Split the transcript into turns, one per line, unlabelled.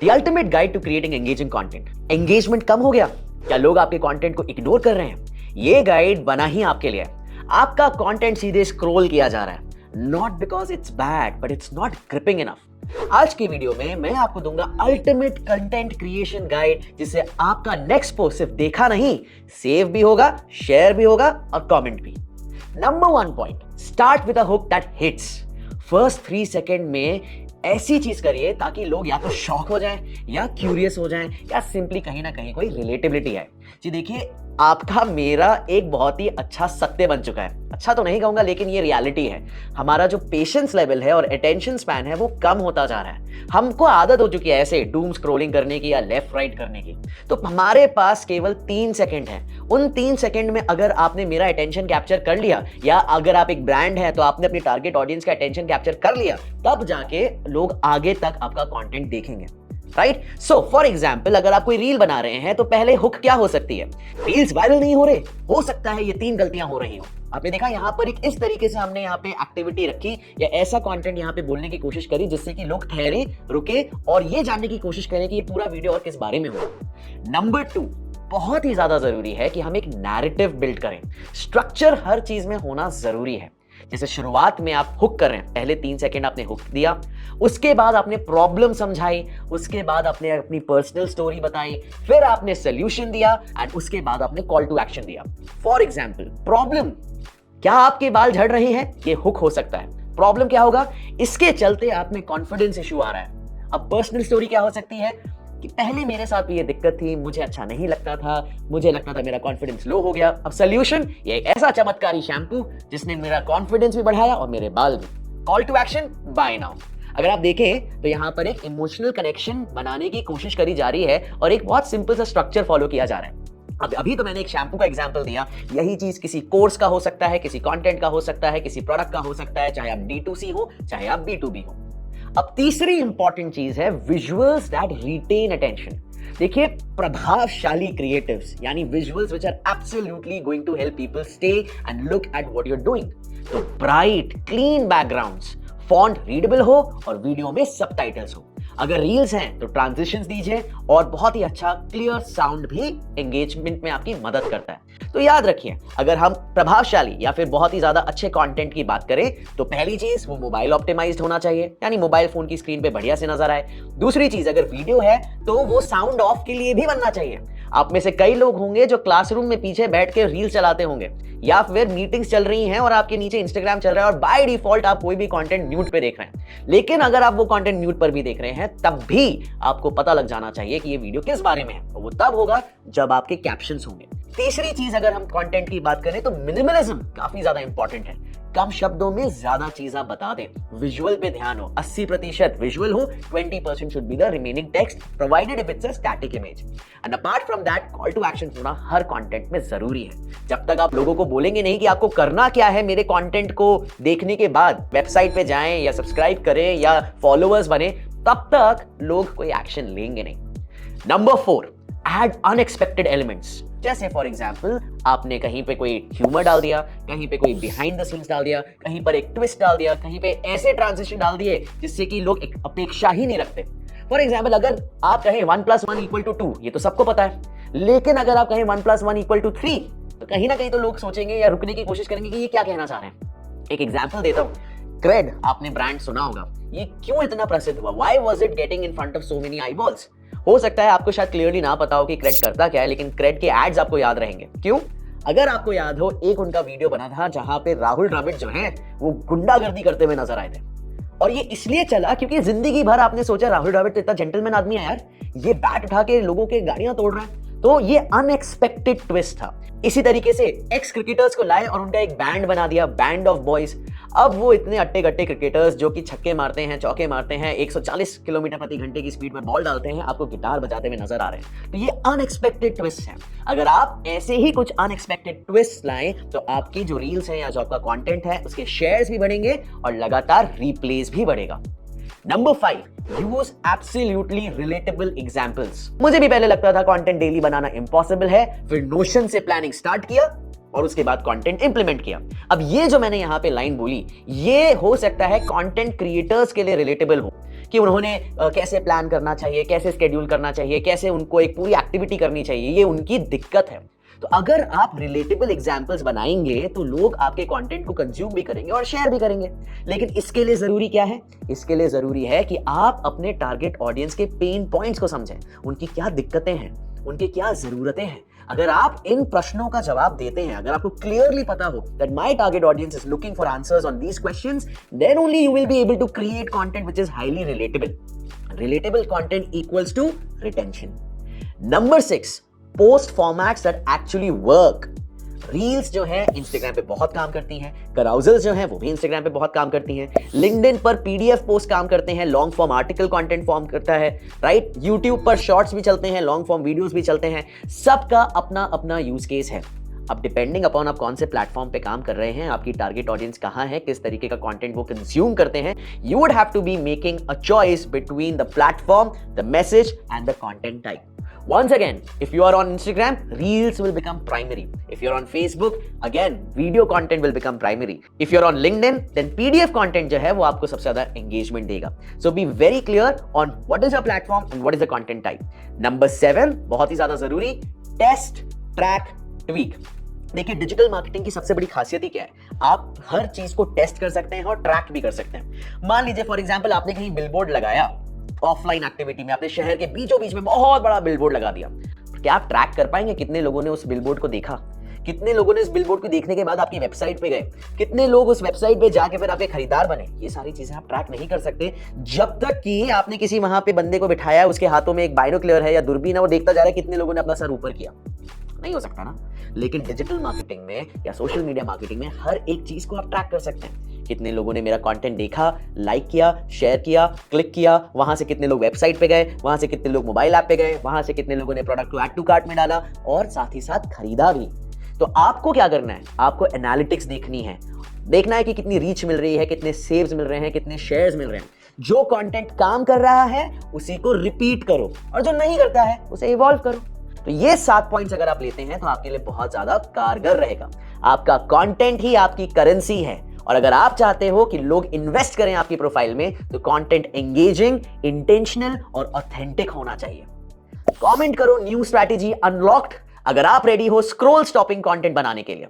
The ultimate guide to creating engaging content. Engagement कम हो गया? क्या लोग आपके कंटेंट को इग्नोर कर रहे हैं? ये गाइड बना ही आपके लिए। आपका कंटेंट सीधे स्क्रॉल किया जा रहा है, not because it's bad but it's not gripping enough. आज की वीडियो में मैं आपको दूंगा अल्टीमेट कंटेंट क्रिएशन गाइड, जिससे आपका नेक्स्ट पोस्ट सिर्फ देखा नहीं, सेव भी होगा, शेयर भी होगा और कमेंट भी। Number 1 point, start with a hook that hits. First 3 second में ऐसी चीज करिए ताकि लोग या तो शॉक हो जाएं, या क्यूरियस हो जाएं, या सिंपली कहीं ना कहीं कोई रिलेटेबिलिटी आए। जी देखिए, आपका मेरा एक बहुत ही अच्छा सत्य बन चुका है। अच्छा तो नहीं कहूंगा, लेकिन ये रियलिटी है। हमारा जो पेशेंस लेवल है और अटेंशन स्पैन है वो कम होता जा रहा है। हमको आदत हो चुकी है ऐसे डूम स्क्रॉलिंग करने की या लेफ्ट राइट करने की। तो हमारे पास केवल 3 सेकंड है। उन 3 सेकंड में अगर आपने मेरा अटेंशन कैप्चर कर लिया, या अगर आप एक ब्रांड है तो आपने अपनी टारगेट ऑडियंस का अटेंशन कैप्चर कर लिया, तब जाके लोग आगे तक आपका कंटेंट देखेंगे। राइट? सो फॉर एग्जाम्पल, अगर आप कोई रील बना रहे हैं तो पहले हुक क्या हो सकती है? रील्स वायरल नहीं हो रहे, हो सकता है ये 3 गलतियां हो रही हो। आपने देखा यहाँ पर एक इस तरीके से हमने यहाँ पे एक्टिविटी रखी या ऐसा कंटेंट यहाँ पे बोलने की कोशिश करी जिससे कि लोग ठहरे, रुके और ये जानने की कोशिश करें कि ये पूरा वीडियो और किस बारे में हो। नंबर 2, बहुत ही ज्यादा जरूरी है कि हम एक नैरेटिव बिल्ड करें। स्ट्रक्चर हर चीज में होना जरूरी है। जैसे शुरुआत में आप हुक कर रहे हैं, पहले 3 सेकंड आपने हुक दिया, उसके बाद आपने प्रॉब्लम समझाई, उसके बाद आपने अपनी पर्सनल स्टोरी बताई, फिर आपने सॉल्यूशन दिया एंड उसके बाद आपने कॉल टू एक्शन दिया। फॉर एग्जांपल, प्रॉब्लम, क्या आपके बाल झड़ रहे हैं? ये हुक हो सकता है। प्रॉब्लम क्या होगा? इसके चलते आप में कॉन्फिडेंस इशू आ रहा है। अब पर्सनल स्टोरी क्या हो सकती है कि पहले मेरे साथ भी ये दिक्कत थी, मुझे अच्छा नहीं लगता था, मुझे लगता था मेरा कॉन्फिडेंस लो हो गया। अब सॉल्यूशन, ये एक ऐसा चमत्कारी शैम्पू जिसने मेरा कॉन्फिडेंस भी बढ़ाया और मेरे बाल भी। Call to action, buy now. अगर आप देखें तो यहां पर एक इमोशनल कनेक्शन बनाने की कोशिश करी जा रही है और एक बहुत सिंपल सा स्ट्रक्चर फॉलो किया जा रहा है। अब अभी तो मैंने एक शैम्पू का एग्जांपल दिया, यही चीज किसी कोर्स का हो सकता है, किसी कंटेंट का हो सकता है, किसी प्रोडक्ट का हो सकता है, चाहे आप D2C हो चाहे आप B2B हो। अब तीसरी इंपॉर्टेंट चीज है विजुअल्स दैट रिटेन अटेंशन। देखिए, प्रभावशाली क्रिएटिव्स यानी visuals which are absolutely going to help people stay and look at what you are doing. तो bright clean backgrounds, font readable हो और वीडियो में सबटाइटल्स हो। अगर रील्स हैं तो ट्रांजिशंस दीजिए और बहुत ही अच्छा क्लियर साउंड भी एंगेजमेंट में आपकी मदद करता है। तो याद रखिए, अगर हम प्रभावशाली या फिर बहुत ही ज्यादा अच्छे कंटेंट की बात करें तो पहली चीज वो मोबाइल ऑप्टिमाइज्ड होना चाहिए, यानी मोबाइल फोन की स्क्रीन पे बढ़िया से नजर आए। दूसरी चीज, अगर वीडियो है तो वो साउंड ऑफ के लिए भी बनना चाहिए। आप में से कई लोग होंगे जो क्लासरूम में पीछे बैठ के रील चलाते होंगे, या फिर मीटिंग्स चल रही हैं और आपके नीचे इंस्टाग्राम चल रहा है और बाय डिफॉल्ट आप कोई भी कंटेंट म्यूट पे देख रहे हैं। लेकिन अगर आप वो कंटेंट म्यूट पर भी देख रहे हैं, तब भी आपको पता लग जाना चाहिए कि ये वीडियो किस बारे में है। वो तब होगा जब आपके कैप्शंस होंगे। तीसरी चीज, अगर हम कंटेंट की बात करें तो मिनिमलिज्म काफी ज्यादा इंपॉर्टेंट है। कम शब्दों में ज्यादा चीजें बता दें। विजुअल पे ध्यान हो, 80% विजुअल हो, 20% should be the remaining text provided if it's a static image. And apart from that, call to action होना हर कंटेंट में जरूरी है। जब तक आप लोगों को बोलेंगे नहीं कि आपको करना क्या है मेरे कंटेंट को देखने के बाद, वेबसाइट पे जाएं या सब्सक्राइब करें या फॉलोअर्स बने, तब तक लोग कोई एक्शन लेंगे नहीं। Number 4, add unexpected elements. जैसे फॉर एग्जाम्पल, आपने कहीं पे कोई ह्यूमर डाल दिया, कहीं पे कोई बिहाइंड द सीन्स डाल दिया, कहीं पर एक ट्विस्ट डाल दिया, कहीं पे ऐसे ट्रांजिशन डाल दिए जिससे कि लोग एक अपेक्षा ही नहीं रखते। फॉर एग्जाम्पल, अगर आप कहें 1 + 1 = 2, ये तो सबको पता है, लेकिन अगर आप कहें 1 + 1 = 3, तो कहीं ना कहीं तो लोग सोचेंगे या रुकने की कोशिश करेंगे कि ये क्या कहना चाह रहे हैं। एक एग्जाम्पल देता हूं, क्रेड, आपने ब्रांड सुना होगा, ये क्यों इतना प्रसिद्ध हुआ? Why was it getting in front of so many eyeballs? हो सकता है आपको शायद क्लियरली ना पता हो कि क्रेड करता क्या है, लेकिन क्रेड के एड्स आपको याद रहेंगे। क्यों? अगर आपको याद हो, एक उनका वीडियो बना था जहां पे राहुल द्रविड़ जो है वो गुंडागर्दी करते हुए नजर आए थे, और ये इसलिए चला क्योंकि जिंदगी भर आपने सोचा राहुल द्रविड़ तो इतना जेंटलमैन आदमी है यार, ये बैट उठा के लोगों के गाड़ियां तोड़ रहा है। तो ये अनएक्सपेक्टेड ट्विस्ट था। इसी तरीके से एक्स क्रिकेटर्स को लाए और उनका एक बैंड बना दिया, बैंड ऑफ बॉयज। अब वो इतने अट्टे गट्टे क्रिकेटर्स जो कि छक्के मारते हैं, चौके मारते हैं, 140 किलोमीटर प्रति घंटे की स्पीड में बॉल डालते हैं, आपको गिटार बजाते हुए नजर आ रहे हैं। तो ये अनएक्सपेक्टेड ट्विस्ट है। अगर आप ऐसे ही कुछ अनएक्सपेक्टेड ट्विस्ट लाएं तो आपकी जो रील्स हैं या जो आपका कंटेंट है उसके शेयर्स भी बढ़ेंगे और लगातार रीप्लेस भी बढ़ेगा। Number 5, use absolutely relatable examples. मुझे भी पहले लगता था कंटेंट डेली बनाना इम्पॉसिबल है, फिर नोशन से प्लानिंग स्टार्ट किया और उसके बाद कंटेंट इंप्लीमेंट किया। अब ये जो मैंने यहां पे लाइन बोली, ये हो सकता है कंटेंट क्रिएटर्स के लिए रिलेटेबल हो, कि उन्होंने कैसे प्लान करना चाहिए, कैसे स्केड्यूल करना चाहिए, कैसे उनको एक पूरी एक्टिविटी करनी चाहिए, ये उनकी दिक्कत है। तो अगर आप रिलेटेबल एग्जांपल्स बनाएंगे तो लोग आपके कंटेंट को कंज्यूम भी करेंगे और शेयर भी करेंगे। लेकिन इसके लिए जरूरी क्या है? इसके लिए जरूरी है कि आप अपने टारगेट ऑडियंस के पेन पॉइंट्स को समझें, उनकी क्या दिक्कतें हैं, उनकी क्या जरूरतें हैं। अगर आप इन प्रश्नों का जवाब देते हैं, अगर आपको क्लियरली पता हो that my target audience is looking for answers on these questions, then only you will be able to create content which is highly relatable. Relatable content equals to retention. Number 6, post formats that actually work. Reels जो है Instagram पे बहुत काम करती हैं, कराउजल्स जो है वो भी इंस्टाग्राम पे बहुत काम करती हैं, लिंक्डइन पर पीडीएफ पोस्ट काम करते हैं, long form article content form करता है, राइट, यूट्यूब पर शॉर्ट्स भी चलते हैं, लॉन्ग फॉर्म वीडियोस भी चलते हैं। सबका अपना अपना यूज केस है। अब डिपेंडिंग अपॉन आप कौन से प्लेटफॉर्म पे काम कर रहे हैं, आपकी टारगेट ऑडियंस कहां है, किस तरीके का कंटेंट वो कंज्यूम करते हैं, you would have to be making a choice between the platform, the message and the content type. Once again, if you are on Instagram, Reels will become primary. If you're on Facebook, again, video content will become primary. If you're on LinkedIn, then PDF content जो है वो आपको सबसे ज़्यादा engagement देगा. So be very clear on what is your platform and what is the content type. Number 7, बहुत ही ज़्यादा ज़रूरी, test, track, tweak. देखिए, डिजिटल मार्केटिंग की सबसे बड़ी खासियत ही क्या है? आप हर चीज को टेस्ट कर सकते हैं और ट्रैक भी कर सकते हैं। मान लीजिए फॉर एग्जांपल आपने कहीं बिलबोर्ड लगाया, ऑफलाइन एक्टिविटी में आपने शहर के बीचों बीच में बहुत बड़ा बिलबोर्ड लगा दिया। क्या आप ट्रैक कर पाएंगे कितने लोगों ने उस बिलबोर्ड को देखा? कितने लोगों ने इस बिलबोर्ड को देखने के बाद आपकी वेबसाइट पे गए? कितने लोग उस वेबसाइट पे जाके फिर आपके खरीदार बने? ये सारी चीजें आप ट्रैक नहीं कर सकते जब तक कि आपने किसी वहां पे बंदे को बिठाया, उसके हाथों में एक बाइनोक्यूलर है या दूरबीन है, वो देखता जा रहा है कितने लोगों ने अपना सर ऊपर किया। नहीं हो सकता ना। लेकिन डिजिटल मार्केटिंग में या सोशल मीडिया मार्केटिंग में हर एक चीज को आप ट्रैक कर सकते हैं। कितने लोगों ने मेरा कंटेंट देखा, लाइक किया, शेयर किया, क्लिक किया, वहां से कितने लोग वेबसाइट पे गए, वहां से कितने लोग मोबाइल ऐप पे गए, वहां से कितने लोगों ने प्रोडक्ट को ऐड टू कार्ट में डाला और साथ ही साथ खरीदा भी। तो आपको क्या करना है? आपको एनालिटिक्स देखनी है, देखना है कि कितनी रीच मिल रही है, कितने सेव्स मिल रहे हैं, कितने शेयर्स मिल रहे हैं। जो कंटेंट काम कर रहा है उसी को रिपीट करो और जो नहीं करता है उसे इवॉल्व करो। तो ये 7 पॉइंट्स अगर आप लेते हैं तो आपके लिए बहुत ज्यादा कारगर रहेगा। आपका कंटेंट ही आपकी करेंसी है और अगर आप चाहते हो कि लोग इन्वेस्ट करें आपकी प्रोफाइल में तो कंटेंट एंगेजिंग, इंटेंशनल और ऑथेंटिक होना चाहिए। कमेंट करो न्यू स्ट्रैटेजी अनलॉक्ड अगर आप रेडी हो स्क्रॉल स्टॉपिंग कंटेंट बनाने के लिए।